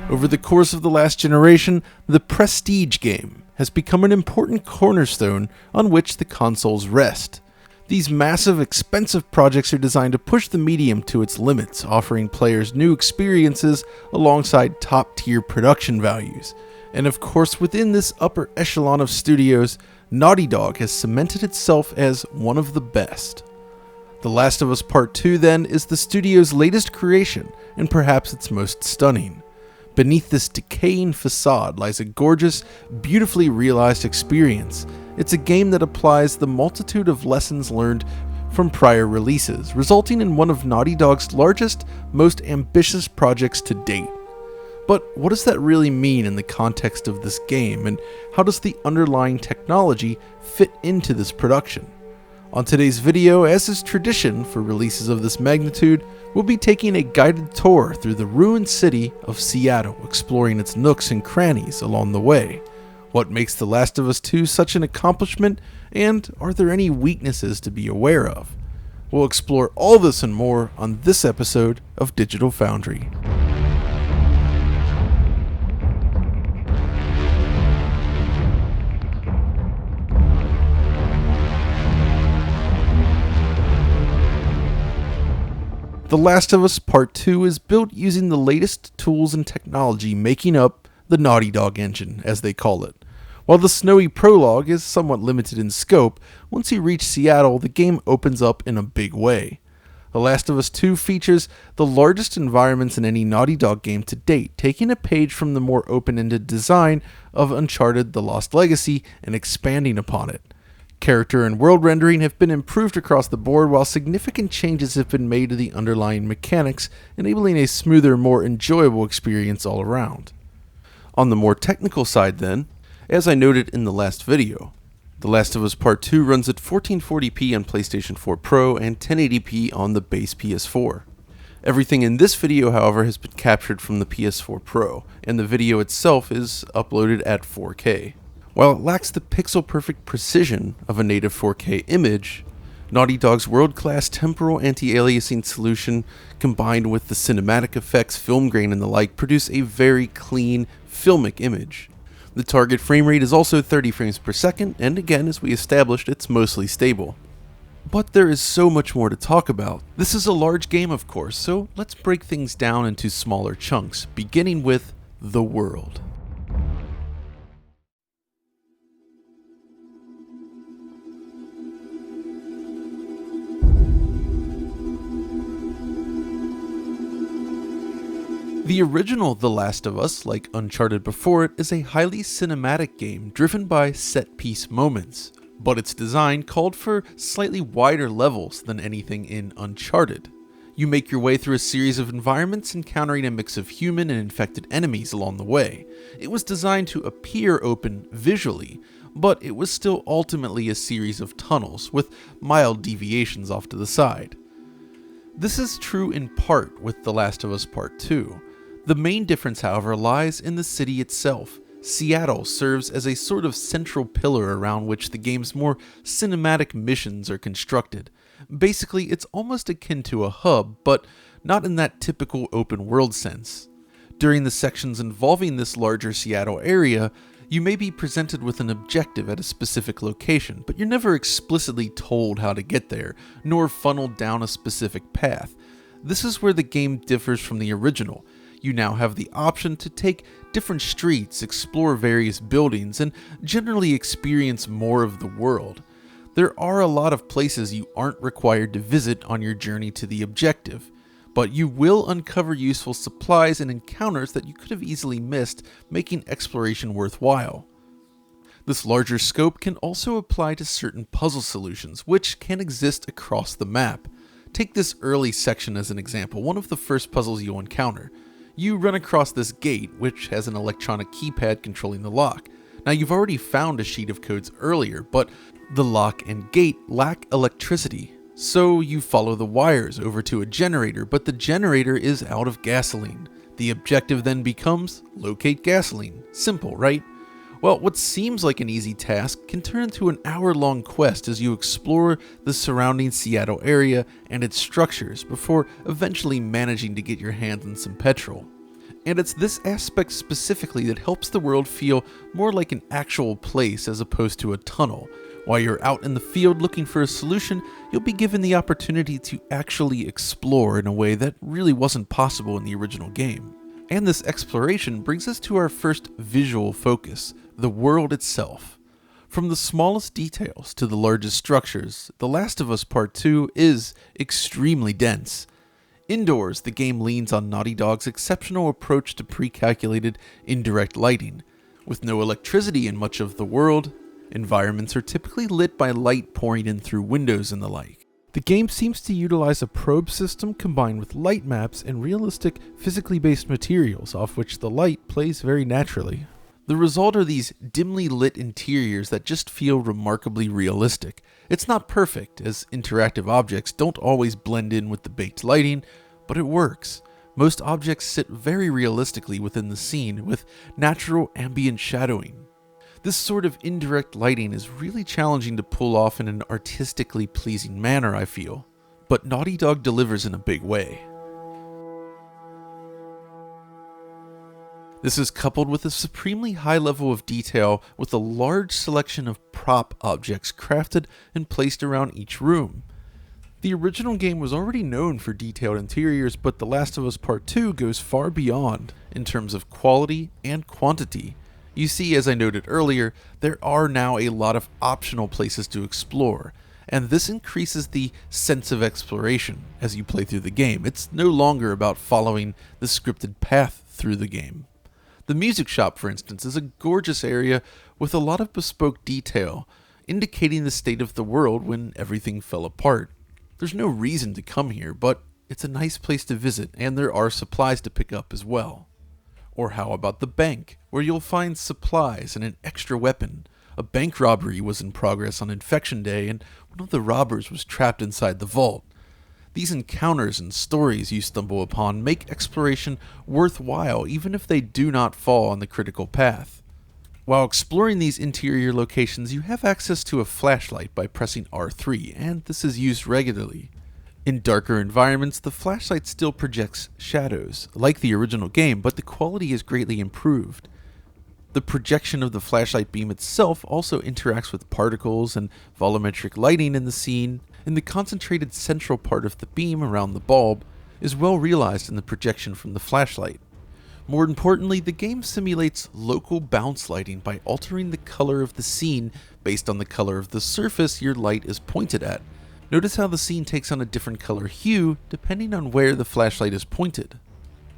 Over the course of the last generation, the prestige game has become an important cornerstone on which the consoles rest. These massive, expensive projects are designed to push the medium to its limits, offering players new experiences alongside top-tier production values. And of course, within this upper echelon of studios, Naughty Dog has cemented itself as one of the best. The Last of Us Part 2 then is the studio's latest creation, and perhaps its most stunning. Beneath this decaying facade lies a gorgeous, beautifully realized experience. It's a game that applies the multitude of lessons learned from prior releases, resulting in one of Naughty Dog's largest, most ambitious projects to date. But what does that really mean in the context of this game, and how does the underlying technology fit into this production? On today's video, as is tradition for releases of this magnitude, we'll be taking a guided tour through the ruined city of Seattle, exploring its nooks and crannies along the way. What makes The Last of Us 2 such an accomplishment, and are there any weaknesses to be aware of? We'll explore all this and more on this episode of Digital Foundry. The Last of Us Part 2 is built using the latest tools and technology making up the Naughty Dog engine, as they call it. While the snowy prologue is somewhat limited in scope, once you reach Seattle, the game opens up in a big way. The Last of Us 2 features the largest environments in any Naughty Dog game to date, taking a page from the more open-ended design of Uncharted: The Lost Legacy and expanding upon it. Character and world rendering have been improved across the board, while significant changes have been made to the underlying mechanics, enabling a smoother, more enjoyable experience all around. On the more technical side then, as I noted in the last video, The Last of Us Part 2 runs at 1440p on PlayStation 4 Pro and 1080p on the base PS4. Everything in this video, however, has been captured from the PS4 Pro, and the video itself is uploaded at 4K. While it lacks the pixel-perfect precision of a native 4K image, Naughty Dog's world-class temporal anti-aliasing solution combined with the cinematic effects, film grain, and the like produce a very clean, filmic image. The target frame rate is also 30 frames per second, and again, as we established, it's mostly stable. But there is so much more to talk about. This is a large game, of course, so let's break things down into smaller chunks, beginning with the world. The original The Last of Us, like Uncharted before it, is a highly cinematic game driven by set-piece moments, but its design called for slightly wider levels than anything in Uncharted. You make your way through a series of environments, encountering a mix of human and infected enemies along the way. It was designed to appear open visually, but it was still ultimately a series of tunnels, with mild deviations off to the side. This is true in part with The Last of Us Part 2. The main difference, however, lies in the city itself. Seattle serves as a sort of central pillar around which the game's more cinematic missions are constructed. Basically, it's almost akin to a hub, but not in that typical open world sense. During the sections involving this larger Seattle area, you may be presented with an objective at a specific location, but you're never explicitly told how to get there, nor funneled down a specific path. This is where the game differs from the original. You now have the option to take different streets, explore various buildings, and generally experience more of the world. There are a lot of places you aren't required to visit on your journey to the objective, but you will uncover useful supplies and encounters that you could have easily missed, making exploration worthwhile. This larger scope can also apply to certain puzzle solutions, which can exist across the map. Take this early section as an example, one of the first puzzles you'll encounter. You run across this gate, which has an electronic keypad controlling the lock. Now, you've already found a sheet of codes earlier, but the lock and gate lack electricity. So you follow the wires over to a generator, but the generator is out of gasoline. The objective then becomes locate gasoline. Simple, right? Well, what seems like an easy task can turn into an hour-long quest as you explore the surrounding Seattle area and its structures before eventually managing to get your hands on some petrol. And it's this aspect specifically that helps the world feel more like an actual place as opposed to a tunnel. While you're out in the field looking for a solution, you'll be given the opportunity to actually explore in a way that really wasn't possible in the original game. And this exploration brings us to our first visual focus, the world itself. From the smallest details to the largest structures, The Last of Us Part 2 is extremely dense. Indoors, the game leans on Naughty Dog's exceptional approach to pre-calculated indirect lighting. With no electricity in much of the world, environments are typically lit by light pouring in through windows and the like. The game seems to utilize a probe system combined with light maps and realistic, physically based materials off which the light plays very naturally. The result are these dimly lit interiors that just feel remarkably realistic. It's not perfect, as interactive objects don't always blend in with the baked lighting, but it works. Most objects sit very realistically within the scene, with natural ambient shadowing. This sort of indirect lighting is really challenging to pull off in an artistically pleasing manner, I feel. But Naughty Dog delivers in a big way. This is coupled with a supremely high level of detail with a large selection of prop objects crafted and placed around each room. The original game was already known for detailed interiors, but The Last of Us Part 2 goes far beyond in terms of quality and quantity. You see, as I noted earlier, there are now a lot of optional places to explore, and this increases the sense of exploration as you play through the game. It's no longer about following the scripted path through the game. The music shop, for instance, is a gorgeous area with a lot of bespoke detail, indicating the state of the world when everything fell apart. There's no reason to come here, but it's a nice place to visit, and there are supplies to pick up as well. Or how about the bank, where you'll find supplies and an extra weapon. A bank robbery was in progress on Infection Day, and one of the robbers was trapped inside the vault. These encounters and stories you stumble upon make exploration worthwhile, even if they do not fall on the critical path. While exploring these interior locations, you have access to a flashlight by pressing R3, and this is used regularly. In darker environments, the flashlight still projects shadows, like the original game, but the quality is greatly improved. The projection of the flashlight beam itself also interacts with particles and volumetric lighting in the scene, and the concentrated central part of the beam around the bulb is well realized in the projection from the flashlight. More importantly, the game simulates local bounce lighting by altering the color of the scene based on the color of the surface your light is pointed at. Notice how the scene takes on a different color hue depending on where the flashlight is pointed.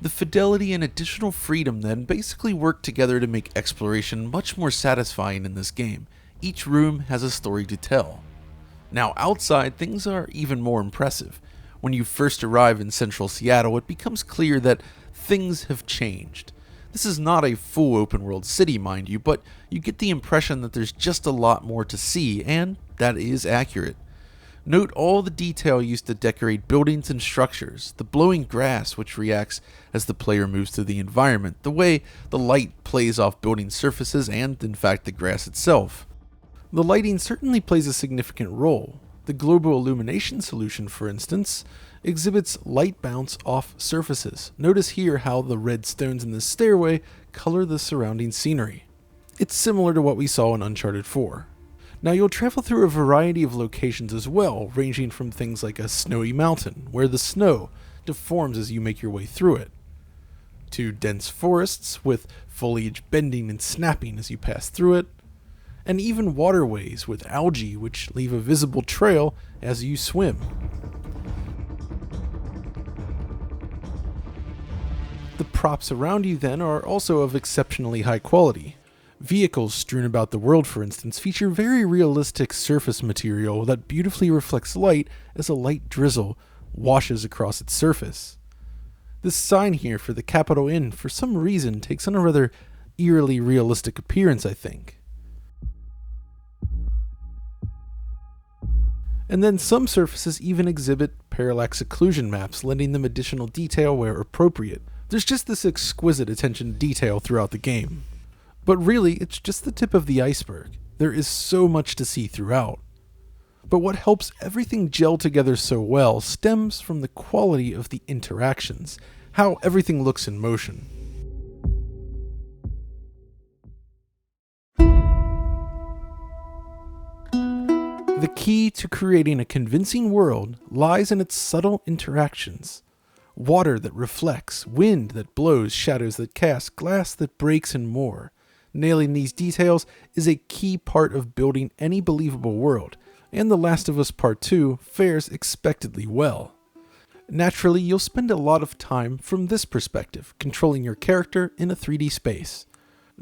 The fidelity and additional freedom then basically work together to make exploration much more satisfying in this game. Each room has a story to tell. Now outside, things are even more impressive. When you first arrive in central Seattle, it becomes clear that things have changed. This is not a full open world city, mind you, but you get the impression that there's just a lot more to see, and that is accurate. Note all the detail used to decorate buildings and structures, the blowing grass which reacts as the player moves through the environment, the way the light plays off building surfaces and, in fact, the grass itself. The lighting certainly plays a significant role. The global illumination solution, for instance, exhibits light bounce off surfaces. Notice here how the red stones in the stairway color the surrounding scenery. It's similar to what we saw in Uncharted 4. Now you'll travel through a variety of locations as well, ranging from things like a snowy mountain, where the snow deforms as you make your way through it, to dense forests with foliage bending and snapping as you pass through it, and even waterways with algae which leave a visible trail as you swim. The props around you then are also of exceptionally high quality. Vehicles strewn about the world, for instance, feature very realistic surface material that beautifully reflects light as a light drizzle washes across its surface. This sign here for the Capitol Inn, for some reason, takes on a rather eerily realistic appearance, I think. And then some surfaces even exhibit parallax occlusion maps, lending them additional detail where appropriate. There's just this exquisite attention to detail throughout the game. But really, it's just the tip of the iceberg. There is so much to see throughout. But what helps everything gel together so well stems from the quality of the interactions, how everything looks in motion. The key to creating a convincing world lies in its subtle interactions. Water that reflects, wind that blows, shadows that cast, glass that breaks, and more. Nailing these details is a key part of building any believable world, and The Last of Us Part 2 fares expectedly well. Naturally, you'll spend a lot of time from this perspective, controlling your character in a 3D space.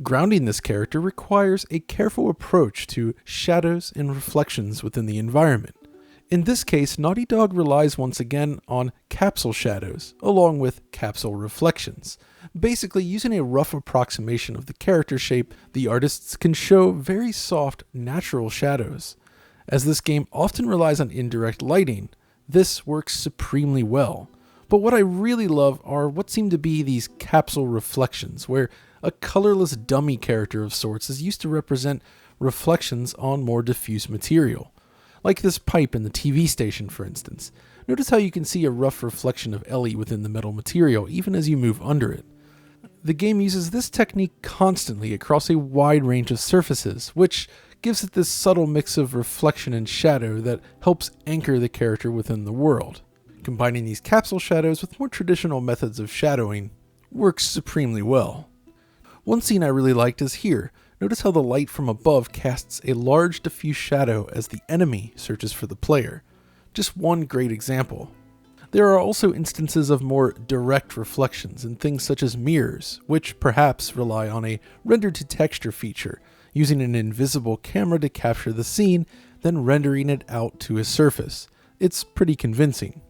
Grounding this character requires a careful approach to shadows and reflections within the environment. In this case, Naughty Dog relies once again on capsule shadows, along with capsule reflections. Basically, using a rough approximation of the character shape, the artists can show very soft, natural shadows. As this game often relies on indirect lighting, this works supremely well. But what I really love are what seem to be these capsule reflections, where a colorless dummy character of sorts is used to represent reflections on more diffuse material. Like this pipe in the TV station, for instance. Notice how you can see a rough reflection of Ellie within the metal material, even as you move under it. The game uses this technique constantly across a wide range of surfaces, which gives it this subtle mix of reflection and shadow that helps anchor the character within the world. Combining these capsule shadows with more traditional methods of shadowing works supremely well. One scene I really liked is here. Notice how the light from above casts a large diffuse shadow as the enemy searches for the player. Just one great example. There are also instances of more direct reflections in things such as mirrors, which perhaps rely on a render-to-texture feature, using an invisible camera to capture the scene, then rendering it out to a surface. It's pretty convincing.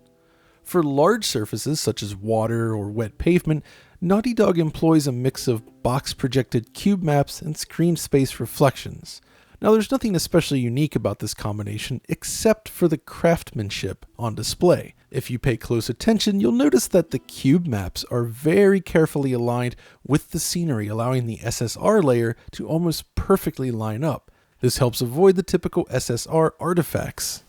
For large surfaces such as water or wet pavement, Naughty Dog employs a mix of box-projected cube maps and screen space reflections. Now, there's nothing especially unique about this combination except for the craftsmanship on display. If you pay close attention, you'll notice that the cube maps are very carefully aligned with the scenery, allowing the SSR layer to almost perfectly line up. This helps avoid the typical SSR artifacts.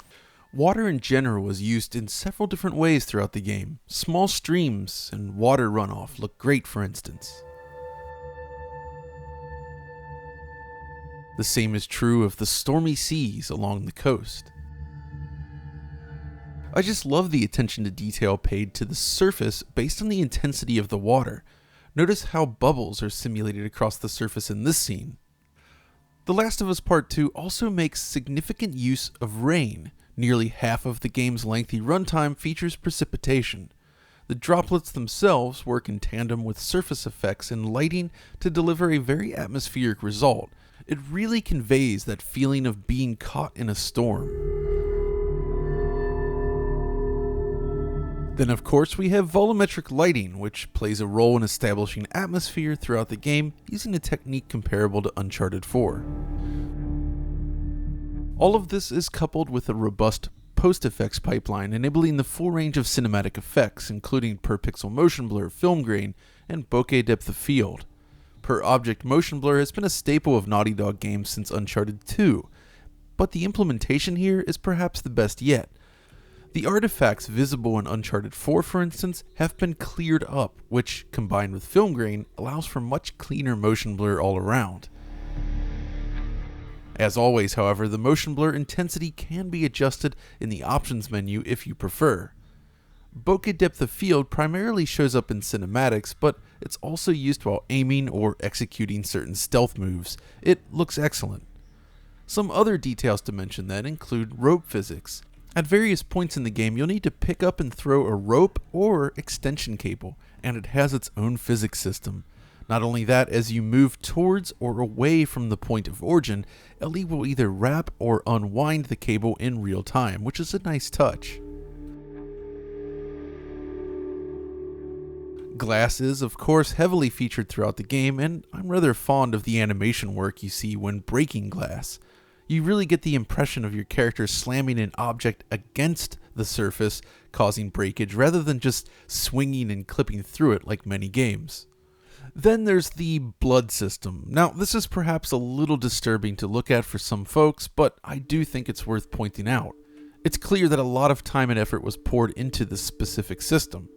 Water in general was used in several different ways throughout the game. Small streams and water runoff look great, for instance. The same is true of the stormy seas along the coast. I just love the attention to detail paid to the surface based on the intensity of the water. Notice how bubbles are simulated across the surface in this scene. The Last of Us Part 2 also makes significant use of rain. Nearly half of the game's lengthy runtime features precipitation. The droplets themselves work in tandem with surface effects and lighting to deliver a very atmospheric result. It really conveys that feeling of being caught in a storm. Then of course we have volumetric lighting, which plays a role in establishing atmosphere throughout the game using a technique comparable to Uncharted 4. All of this is coupled with a robust post-effects pipeline, enabling the full range of cinematic effects, including per-pixel motion blur, film grain, and bokeh depth of field. Per-object motion blur has been a staple of Naughty Dog games since Uncharted 2, but the implementation here is perhaps the best yet. The artifacts visible in Uncharted 4, for instance, have been cleared up, which, combined with film grain, allows for much cleaner motion blur all around. As always, however, the motion blur intensity can be adjusted in the options menu if you prefer. Bokeh depth of field primarily shows up in cinematics, but it's also used while aiming or executing certain stealth moves. It looks excellent. Some other details to mention then include rope physics. At various points in the game, you'll need to pick up and throw a rope or extension cable, and it has its own physics system. Not only that, as you move towards or away from the point of origin, Ellie will either wrap or unwind the cable in real time, which is a nice touch. Glass is, of course, heavily featured throughout the game, and I'm rather fond of the animation work you see when breaking glass. You really get the impression of your character slamming an object against the surface, causing breakage, rather than just swinging and clipping through it like many games. Then there's the blood system. Now, this is perhaps a little disturbing to look at for some folks, but I do think it's worth pointing out. It's clear that a lot of time and effort was poured into this specific system.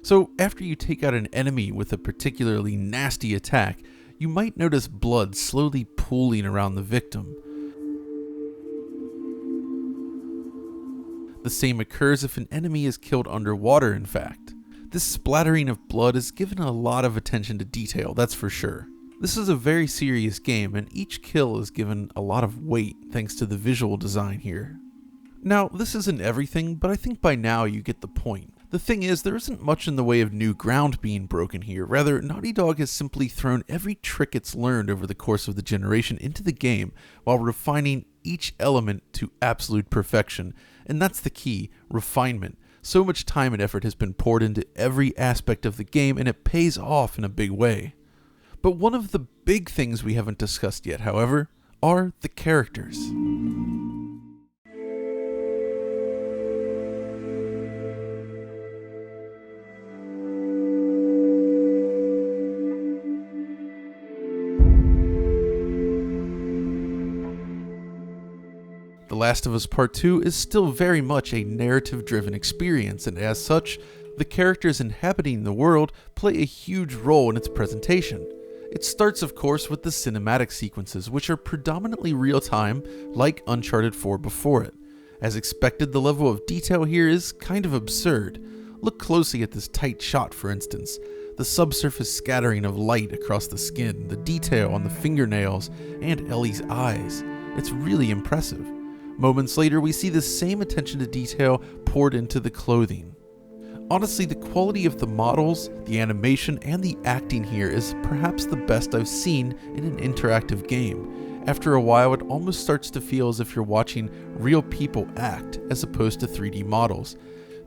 So, after you take out an enemy with a particularly nasty attack, you might notice blood slowly pooling around the victim. The same occurs if an enemy is killed underwater, in fact. This splattering of blood is given a lot of attention to detail, that's for sure. This is a very serious game, and each kill is given a lot of weight thanks to the visual design here. Now, this isn't everything, but I think by now you get the point. The thing is, there isn't much in the way of new ground being broken here. Rather, Naughty Dog has simply thrown every trick it's learned over the course of the generation into the game while refining each element to absolute perfection. And that's the key, refinement. So much time and effort has been poured into every aspect of the game, and it pays off in a big way. But one of the big things we haven't discussed yet, however, are the characters. The Last of Us Part 2 is still very much a narrative-driven experience, and as such, the characters inhabiting the world play a huge role in its presentation. It starts, of course, with the cinematic sequences, which are predominantly real-time, like Uncharted 4 before it. As expected, the level of detail here is kind of absurd. Look closely at this tight shot, for instance. The subsurface scattering of light across the skin, the detail on the fingernails, and Ellie's eyes. It's really impressive. Moments later, we see the same attention to detail poured into the clothing. Honestly, the quality of the models, the animation, and the acting here is perhaps the best I've seen in an interactive game. After a while, it almost starts to feel as if you're watching real people act, as opposed to 3D models.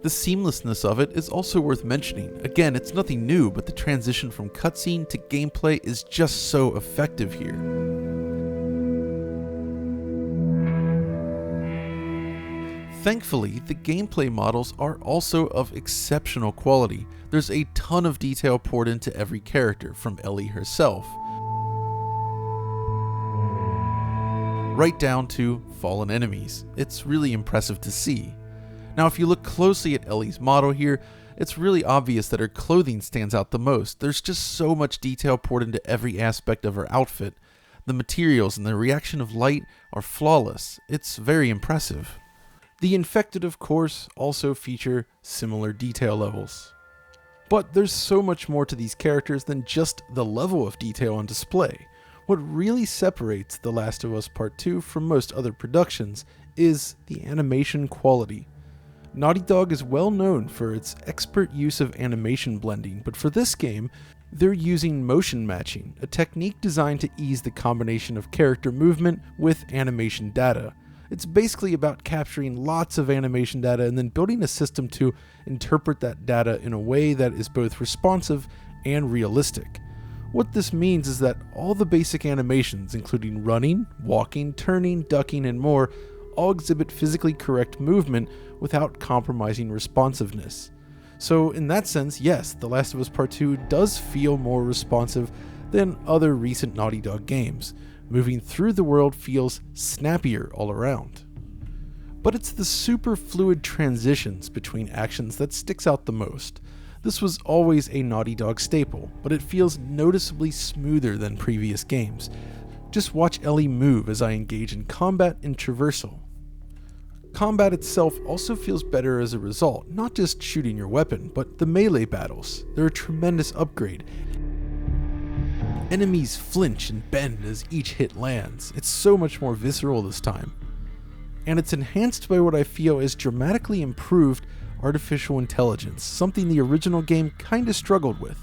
The seamlessness of it is also worth mentioning. Again, it's nothing new, but the transition from cutscene to gameplay is just so effective here. Thankfully, the gameplay models are also of exceptional quality. There's a ton of detail poured into every character, from Ellie herself, right down to fallen enemies. It's really impressive to see. Now, if you look closely at Ellie's model here, it's really obvious that her clothing stands out the most. There's just so much detail poured into every aspect of her outfit. The materials and the reaction of light are flawless. It's very impressive. The infected, of course, also feature similar detail levels. But there's so much more to these characters than just the level of detail on display. What really separates The Last of Us Part 2 from most other productions is the animation quality. Naughty Dog is well known for its expert use of animation blending, but for this game, they're using motion matching, a technique designed to ease the combination of character movement with animation data. It's basically about capturing lots of animation data and then building a system to interpret that data in a way that is both responsive and realistic. What this means is that all the basic animations, including running, walking, turning, ducking, and more, all exhibit physically correct movement without compromising responsiveness. So in that sense, yes, The Last of Us Part 2 does feel more responsive than other recent Naughty Dog games. Moving through the world feels snappier all around. But it's the super fluid transitions between actions that sticks out the most. This was always a Naughty Dog staple, but it feels noticeably smoother than previous games. Just watch Ellie move as I engage in combat and traversal. Combat itself also feels better as a result, not just shooting your weapon, but the melee battles. They're a tremendous upgrade. Enemies flinch and bend as each hit lands. It's so much more visceral this time. And it's enhanced by what I feel is dramatically improved artificial intelligence, something the original game kinda struggled with.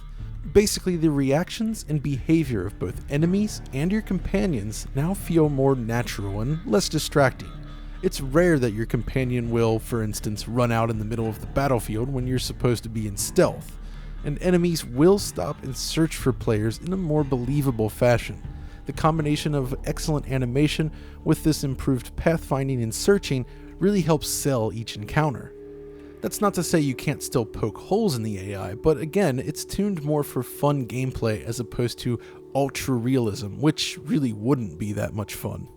Basically, the reactions and behavior of both enemies and your companions now feel more natural and less distracting. It's rare that your companion will, for instance, run out in the middle of the battlefield when you're supposed to be in stealth. And enemies will stop and search for players in a more believable fashion. The combination of excellent animation with this improved pathfinding and searching really helps sell each encounter. That's not to say you can't still poke holes in the AI, but again, it's tuned more for fun gameplay as opposed to ultra realism, which really wouldn't be that much fun.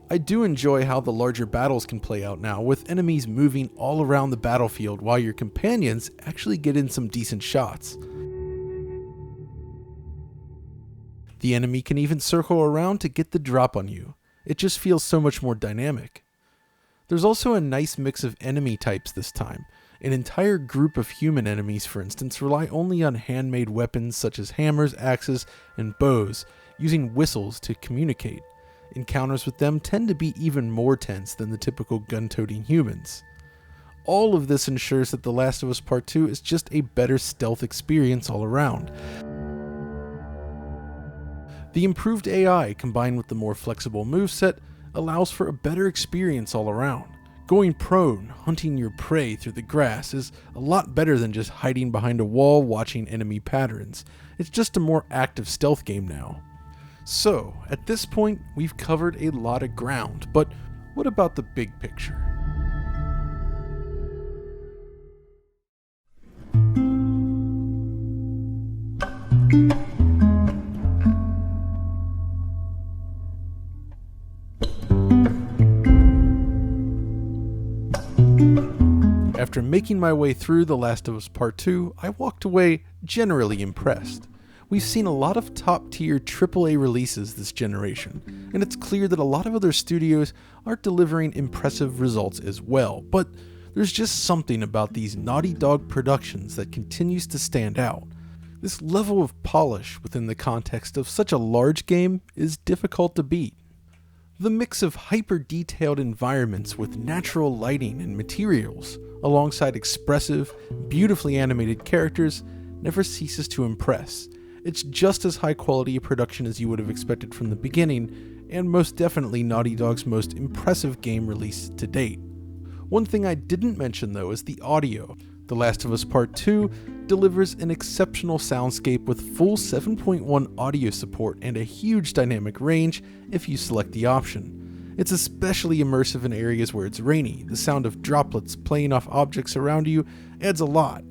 I do enjoy how the larger battles can play out now, with enemies moving all around the battlefield while your companions actually get in some decent shots. The enemy can even circle around to get the drop on you. It just feels so much more dynamic. There's also a nice mix of enemy types this time. An entire group of human enemies, for instance, rely only on handmade weapons such as hammers, axes, and bows, using whistles to communicate. Encounters with them tend to be even more tense than the typical gun-toting humans. All of this ensures that The Last of Us Part 2 is just a better stealth experience all around. The improved AI, combined with the more flexible moveset, allows for a better experience all around. Going prone, hunting your prey through the grass, is a lot better than just hiding behind a wall watching enemy patterns. It's just a more active stealth game now. So, at this point, we've covered a lot of ground, but what about the big picture? After making my way through The Last of Us Part 2, I walked away generally impressed. We've seen a lot of top-tier AAA releases this generation, and it's clear that a lot of other studios are delivering impressive results as well, but there's just something about these Naughty Dog productions that continues to stand out. This level of polish within the context of such a large game is difficult to beat. The mix of hyper-detailed environments with natural lighting and materials, alongside expressive, beautifully animated characters, never ceases to impress. It's just as high quality a production as you would have expected from the beginning, and most definitely Naughty Dog's most impressive game released to date. One thing I didn't mention though is the audio. The Last of Us Part 2 delivers an exceptional soundscape with full 7.1 audio support and a huge dynamic range if you select the option. It's especially immersive in areas where it's rainy. The sound of droplets playing off objects around you adds a lot.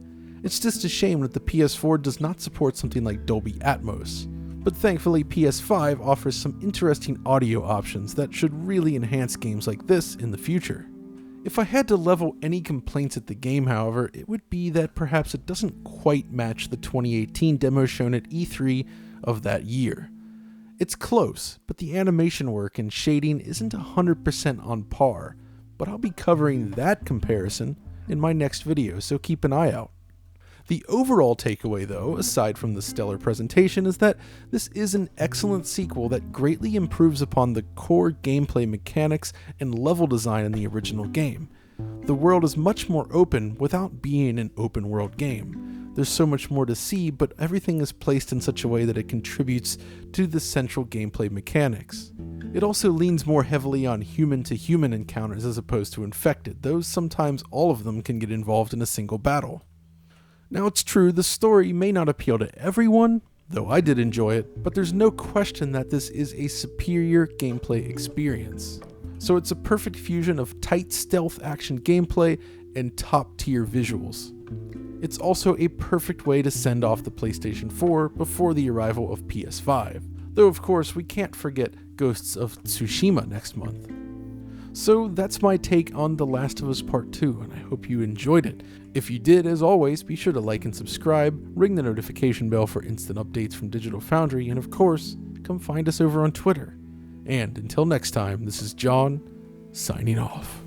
It's just a shame that the PS4 does not support something like Dolby Atmos. But thankfully PS5 offers some interesting audio options that should really enhance games like this in the future. If I had to level any complaints at the game, however, it would be that perhaps it doesn't quite match the 2018 demo shown at E3 of that year. It's close, but the animation work and shading isn't 100% on par, but I'll be covering that comparison in my next video, so keep an eye out. The overall takeaway though, aside from the stellar presentation, is that this is an excellent sequel that greatly improves upon the core gameplay mechanics and level design in the original game. The world is much more open without being an open world game. There's so much more to see, but everything is placed in such a way that it contributes to the central gameplay mechanics. It also leans more heavily on human-to-human encounters as opposed to infected, though sometimes all of them can get involved in a single battle. Now it's true, the story may not appeal to everyone, though I did enjoy it, but there's no question that this is a superior gameplay experience. So it's a perfect fusion of tight stealth action gameplay and top-tier visuals. It's also a perfect way to send off the PlayStation 4 before the arrival of PS5, though of course we can't forget Ghosts of Tsushima next month. So that's my take on The Last of Us Part 2, and I hope you enjoyed it. If you did, as always, be sure to like and subscribe, ring the notification bell for instant updates from Digital Foundry, and of course, come find us over on Twitter. And until next time, this is John, signing off.